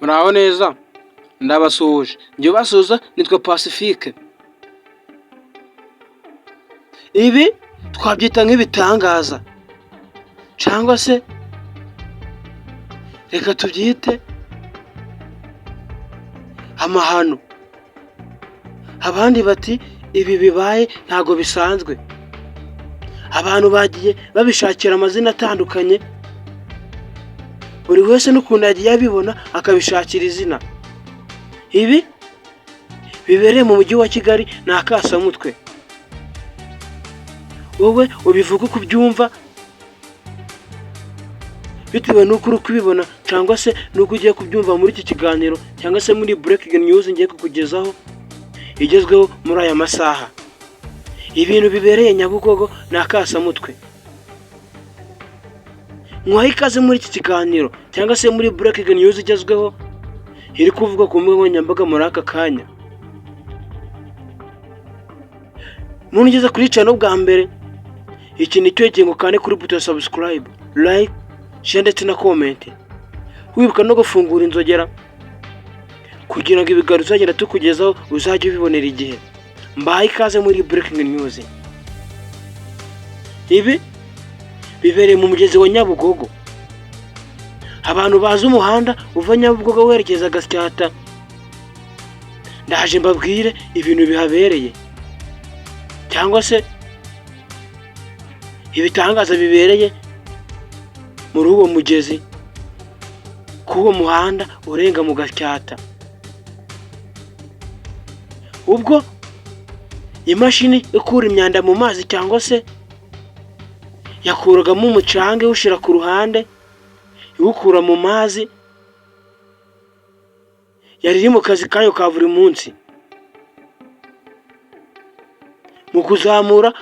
Muraho neza ndabasuhuje, njye ubasuhuza nitwa Pacifique. Ibi twabyita nk'ibitangaza cyangwa se reka tubyite amahano. Abandi bati ibi bibaye ntago bisanzwe. Abantu bagiye babishakira amazina atandukanye, buri wese n'ukuntu yagiye abibona akabishakira izina. Ibi bibereye mu mujyi wa Kigali ni akasamutwe. Wowe ubivuga uko ubyumva bitewe n'uko uri kubibona cyangwa se n'uko ugiye kubyumva muri iki kiganiro cyangwa se muri breaking news ngiye kukugezaho igezweho muri aya masaha. Ibintu bibereye Nyabugogo ni akasamutwe. Mwaha ikaze muri iki kiganiro cyangwa se muri breaking news igezweho iri kuvuga ku mbuga nkoranyambaga muri aka kanya. Muntu ugeze kuri channel bwa mbere, iki ni cyo kintu kandi kuri buto subscribe, like, share ndetse na comment. Wibuka no gufungura inzogera kugira ngo ibiganiro uzagenda tukugezaho uzajye ubibonera igihe. Mbahaye ikaze muri breaking news. Ibi bibereye mu mugezi wa Nyabugogo. Abantu bazi umuhanda uva Nyabugogo werekeza Gasyata, ndaje mbabwire ibintu bihabereye cyangwa se ibitangaza bibereye muri uwo mugezi k'uwo muhanda urenga mu Gasyata. Ubwo imashini ikura imyanda mu mazi cyangwa se yakuragamo umucanga iwushyira ku ruhande iwukura mu mazi, yari iri mu kazi kayo ka buri munsi mu kuzamura.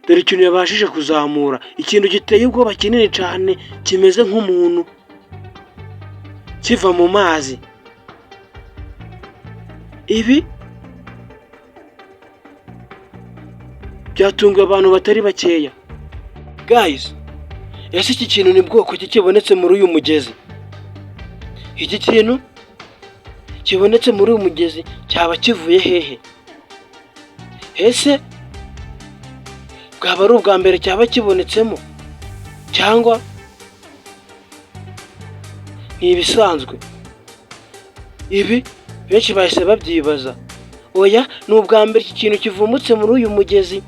Dore ikintu yabashije kuzamura, ikintu giteye ubwoba kinini cyane kimeze nk'umuntu kiva mu mazi. Ibi byatunguye abantu batari bakeya. Guys, ese iki kintu ni bwoko ki kibonetse muri uyu mugezi? Iki kintu kibonetse muri uyu mugezi cyaba kivuye hehe? Ese bwaba ari ubwa mbere cyaba kibonetsemo cyangwa ni ibisanzwe? Ibi benshi bahise babyibaza. Oya, ni ubwa mbere iki kintu kivumbutse muri uyu mugezi.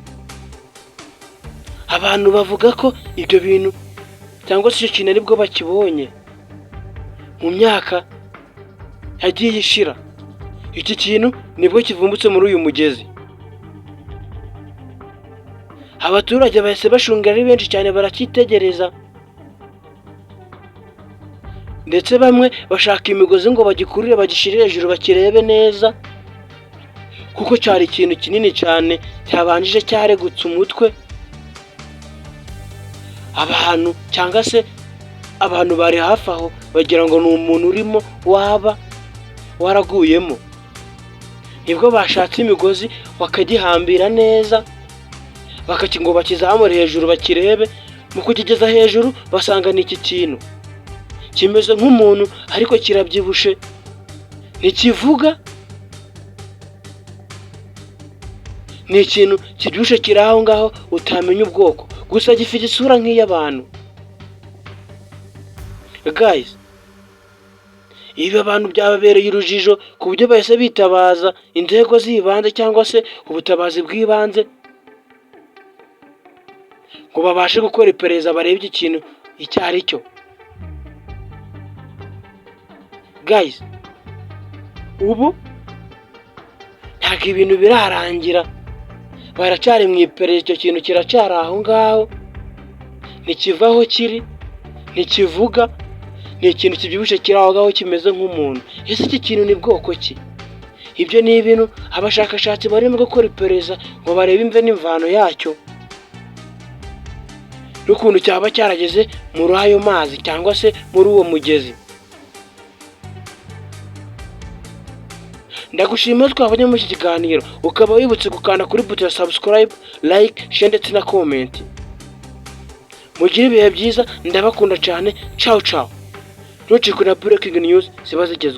Abantu bavuga ko ibyo bintu cyangwa se icyo kintu aribwo bakibonye mu myaka yagiye ishira. Iki kintu nibwo kivumbutse muri uyu mugezi. Abaturage bahise bashungera ari benshi cyane baracyitegereza, ndetse bamwe bashaka imigozi ngo bagikurire bagishire hejuru bakirebe neza, kuko cyari ikintu kinini cyane cyabanjije cyaregutse umutwe. Abantu cyangwa se abantu bari hafi aho bagira ngo ni umuntu urimo waba waraguyemo. Nibwo bashatse imigozi bakagihambira neza ngo bakizamure hejuru bakirebe. Mu kukigeza hejuru basanga ni iki kintu kimeze nk'umuntu ariko kirabyibushe, ntikivuga. Ni ikintu kibyibushe kiri aho ngaho utamenya ubwoko, gusa gifite isura nk'iy'abantu. Guys, ibi abantu byababereye urujijo ku buryo bahise bitabaza inzego z'ibanze cyangwa se ubutabazi bw'ibanze ngo babashe gukora iperereza barebe iki kintu icyo ari cyo. Guys, ubu ntabwo ibintu birarangira, baracyari mu iperereza. Icyo kintu kiracyari aho ngaho, ntikiva aho kiri, ntikivuga. Ni ikintu kibyibushye kiri aho ngaho kimeze nk'umuntu. Ese iki kintu ni bwoko ki? Ibyo ni ibintu abashakashatsi barimo gukora iperereza ngo barebe imve n'imvano yacyo n'ukuntu cyaba cyarageze muri ayo mazi cyangwa se muri uwo mugezi. Ndagushimira twabonye muri iki kiganiro, ukaba wibutse gukanda kuri buto ya subscribe, like, share ndetse na comment. Mugire ibihe byiza, ndabakunda cyane. Ciao ciao. ntucikwe na breaking news ziba zigezweho.